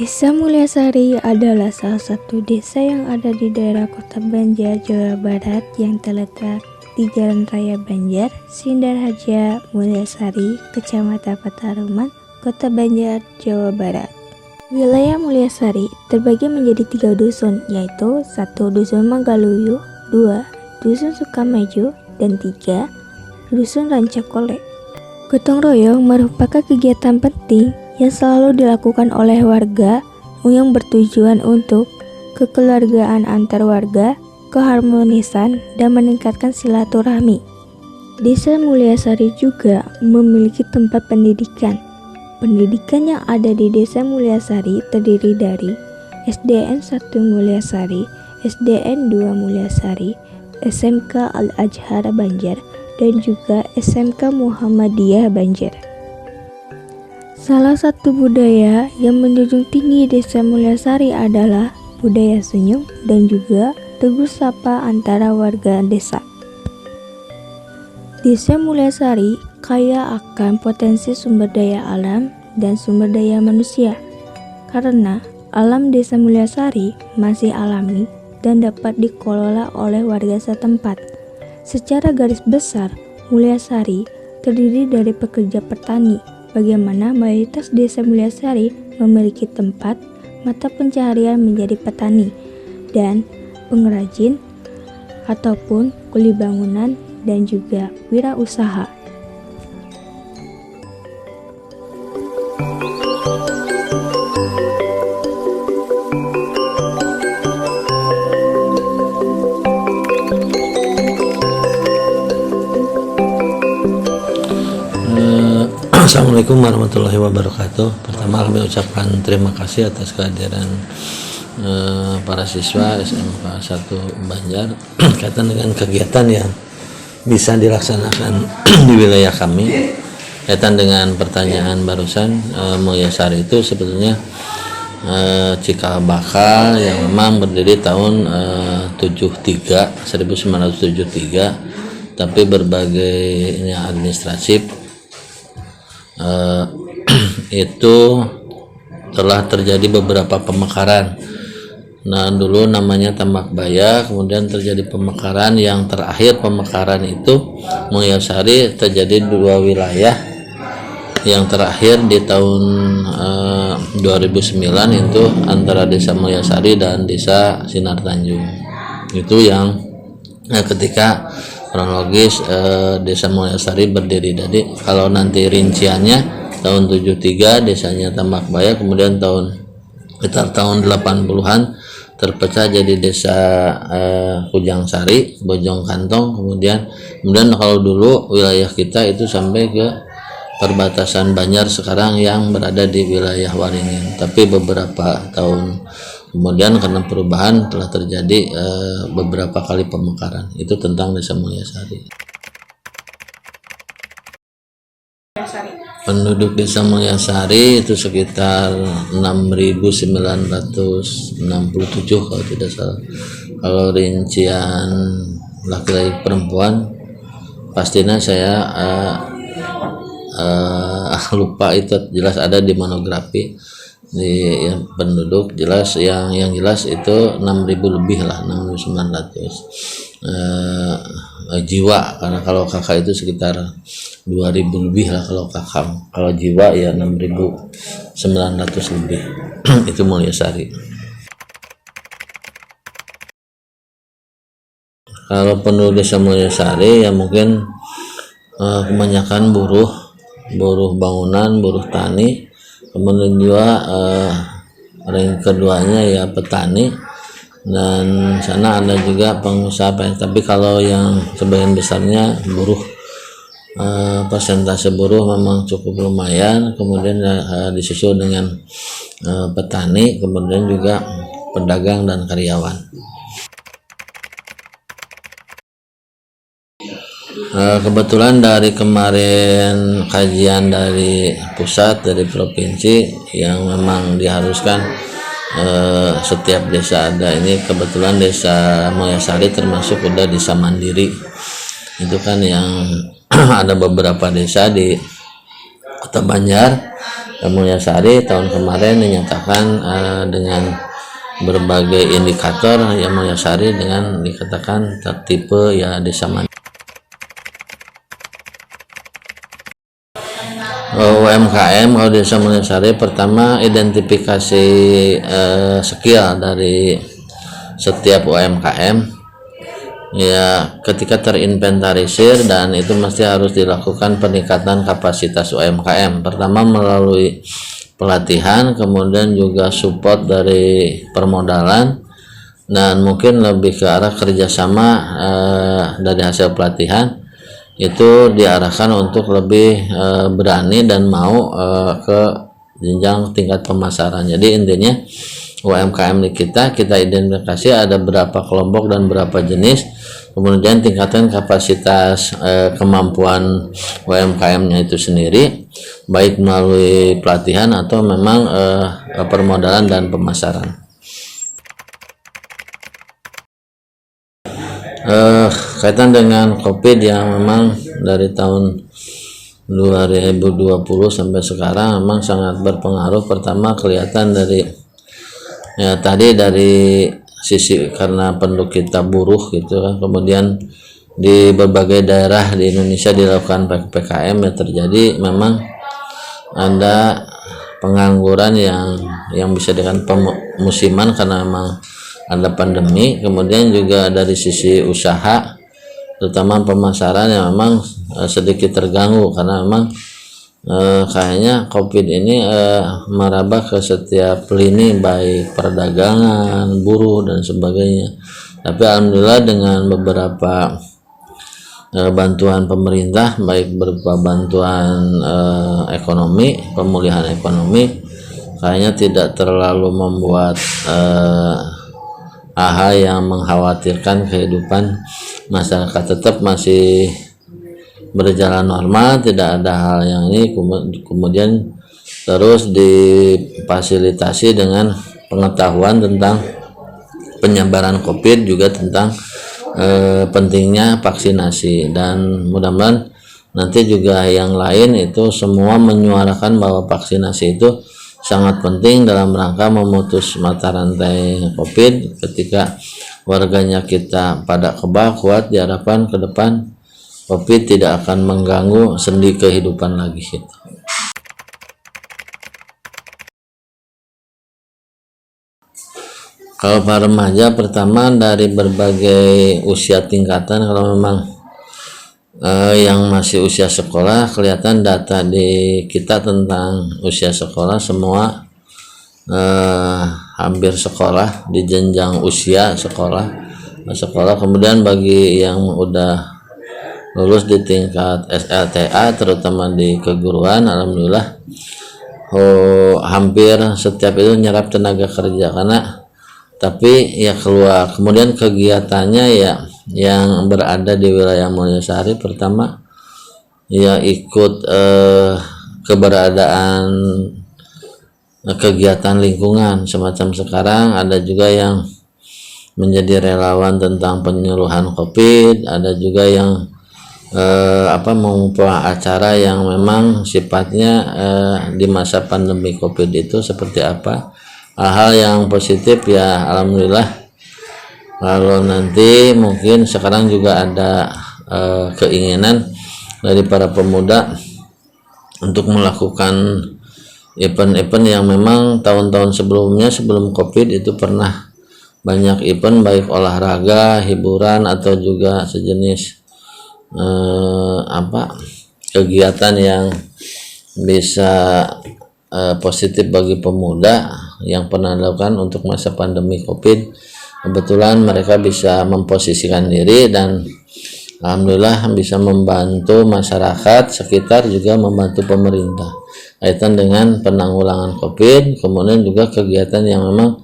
Desa Mulyasari adalah salah satu desa yang ada di daerah Kota Banjar, Jawa Barat yang terletak di Jalan Raya Banjar, Sindarharja, Mulyasari, Kecamatan Pataruman, Kota Banjar, Jawa Barat. Wilayah Mulyasari terbagi menjadi 3 dusun, yaitu 1 Dusun Manggaluyu, 2 Dusun Sukameju, dan 3 Dusun Rancakole. Gotong royong merupakan kegiatan penting yang selalu dilakukan oleh warga yang bertujuan untuk kekeluargaan antar warga, keharmonisan, dan meningkatkan silaturahmi. Desa Mulyasari juga memiliki tempat pendidikan. Pendidikan yang ada di Desa Mulyasari terdiri dari SDN 1 Mulyasari, SDN 2 Mulyasari, SMK Al-Azhar Banjar, dan juga SMK Muhammadiyah Banjar. Salah satu budaya yang menjunjung tinggi Desa Mulyasari adalah budaya senyum dan juga tegur sapa antara warga desa. Desa Mulyasari kaya akan potensi sumber daya alam dan sumber daya manusia, karena alam Desa Mulyasari masih alami dan dapat dikelola oleh warga setempat. Secara garis besar, Mulyasari terdiri dari pekerja petani, bagaimana mayoritas Desa Mulyasari memiliki tempat mata pencaharian menjadi petani dan pengrajin ataupun kuli bangunan dan juga wirausaha. Assalamualaikum warahmatullahi wabarakatuh. Pertama kami ucapkan terima kasih atas kehadiran para siswa SMK 1 Banjar kaitan dengan kegiatan yang bisa dilaksanakan di wilayah kami. Kaitan dengan pertanyaan barusan, Mulyasari itu sebetulnya cikal bakal yang memang berdiri tahun 1973, tapi berbagai administratif itu telah terjadi beberapa pemekaran. Nah, dulu namanya Tambak Baya, kemudian terjadi pemekaran. Yang terakhir pemekaran itu Mulyasari terjadi 2 wilayah. Yang terakhir di tahun 2009 itu antara Desa Mulyasari dan Desa Sinar Tanjung. Itu yang ketika kronologis Desa Mulyasari berdiri. Jadi kalau nanti rinciannya tahun 73 desanya Tambak Baya, kemudian sekitar tahun 80-an terpecah jadi Desa Kujang Sari, Bojong Kantong, kemudian kalau dulu wilayah kita itu sampai ke perbatasan Banjar sekarang yang berada di wilayah Waringin. Tapi beberapa tahun kemudian karena perubahan telah terjadi beberapa kali pemekaran. Itu tentang Desa Mulyasari. Penduduk Desa Mulyasari itu sekitar 6.967 kalau tidak salah. Kalau rincian laki-laki perempuan pastinya saya lupa, itu jelas ada di monografi di penduduk, jelas yang jelas itu 6.000 lebih lah, 6.900 jiwa, karena kalau kakak itu sekitar 2.000 lebih lah kalau kakak, kalau jiwa ya 6.900 lebih. Itu Mulyasari. Kalau penduduk Desa Mulyasari ya mungkin kebanyakan buruh bangunan, buruh tani, kemudian juga yang keduanya ya petani, dan sana ada juga pengusaha. Tapi kalau yang sebagian besarnya buruh, persentase buruh memang cukup lumayan, kemudian disusul dengan petani, kemudian juga pedagang dan karyawan. Kebetulan dari kemarin kajian dari pusat, dari provinsi, yang memang diharuskan setiap desa ada ini. Kebetulan Desa Mulyasari termasuk udah desa mandiri. Itu kan yang ada beberapa desa di Kota Banjar Mulyasari tahun kemarin dinyatakan dengan berbagai indikator yang Mulyasari dengan dikatakan tertipe ya desa mandiri. UMKM kalau desa Mulyasari pertama identifikasi skill dari setiap UMKM ya ketika terinventarisir, dan itu mesti harus dilakukan peningkatan kapasitas UMKM pertama melalui pelatihan, kemudian juga support dari permodalan, dan mungkin lebih ke arah kerjasama dari hasil pelatihan itu diarahkan untuk lebih berani dan mau ke jenjang tingkat pemasaran. Jadi intinya UMKM di kita identifikasi ada berapa kelompok dan berapa jenis, kemudian tingkatkan kapasitas kemampuan UMKM-nya itu sendiri, baik melalui pelatihan atau memang permodalan dan pemasaran. Kaitan dengan COVID yang memang dari tahun 2020 sampai sekarang memang sangat berpengaruh. Pertama kelihatan dari ya tadi dari sisi karena penduduk kita buruh gitu kan, kemudian di berbagai daerah di Indonesia dilakukan PPKM ya terjadi memang ada pengangguran yang bisa dikatakan musiman karena memang ada pandemi. Kemudian juga dari sisi usaha terutama pemasaran yang memang sedikit terganggu karena memang kayaknya COVID ini merambah ke setiap lini baik perdagangan, buruh dan sebagainya. Tapi alhamdulillah dengan beberapa bantuan pemerintah baik berupa bantuan ekonomi, pemulihan ekonomi, kayaknya tidak terlalu membuat hal yang mengkhawatirkan kehidupan masyarakat, tetap masih berjalan normal, tidak ada hal yang ini. Kemudian terus difasilitasi dengan pengetahuan tentang penyebaran COVID, juga tentang pentingnya vaksinasi, dan mudah-mudahan nanti juga yang lain itu semua menyuarakan bahwa vaksinasi itu sangat penting dalam rangka memutus mata rantai COVID. Ketika warganya kita pada kebal kuat, diharapkan ke depan COVID tidak akan mengganggu sendi kehidupan lagi gitu. Kalau para remaja pertama dari berbagai usia tingkatan, kalau memang yang masih usia sekolah, kelihatan data di kita tentang usia sekolah semua hampir sekolah di jenjang usia sekolah. Kemudian bagi yang udah lulus di tingkat SLTA terutama di keguruan, alhamdulillah hampir setiap itu nyerap tenaga kerja karena tapi ya keluar. Kemudian kegiatannya ya yang berada di wilayah Mulyasari pertama ya ikut keberadaan kegiatan lingkungan semacam sekarang, ada juga yang menjadi relawan tentang penyuluhan COVID, ada juga yang membuat acara yang memang sifatnya di masa pandemi COVID itu seperti apa, hal-hal yang positif ya alhamdulillah. Lalu nanti mungkin sekarang juga ada keinginan dari para pemuda untuk melakukan event-event yang memang tahun-tahun sebelumnya sebelum COVID itu pernah banyak event baik olahraga, hiburan atau juga sejenis kegiatan yang bisa positif bagi pemuda yang pernah dilakukan untuk masa pandemi COVID. Kebetulan mereka bisa memposisikan diri dan alhamdulillah bisa membantu masyarakat sekitar, juga membantu pemerintah kaitan dengan penanggulangan COVID. Kemudian juga kegiatan yang memang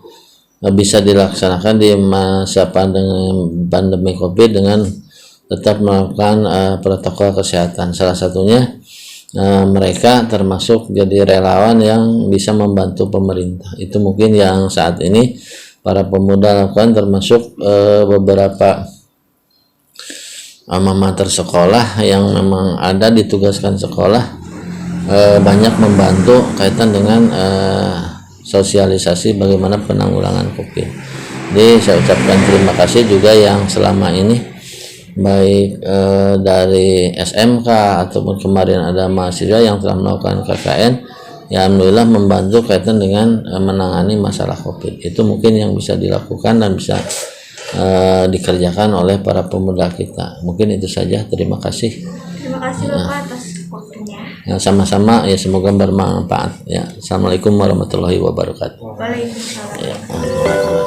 bisa dilaksanakan di masa pandemi COVID dengan tetap melakukan protokol kesehatan. Salah satunya mereka termasuk jadi relawan yang bisa membantu pemerintah. Itu mungkin yang saat ini para pemuda lakukan, termasuk beberapa alma mater sekolah yang memang ada ditugaskan sekolah banyak membantu kaitan dengan sosialisasi bagaimana penanggulangan COVID. Jadi saya ucapkan terima kasih juga yang selama ini baik dari SMK ataupun kemarin ada mahasiswa yang telah melakukan KKN, ya alhamdulillah membantu kaitan dengan menangani masalah COVID. Itu mungkin yang bisa dilakukan dan bisa dikerjakan oleh para pemuda kita. Mungkin itu saja. Terima kasih. Terima kasih Bapak atas waktunya. Ya, sama-sama, ya semoga bermanfaat. Ya, assalamualaikum warahmatullahi wabarakatuh. Waalaikumsalam. Ya.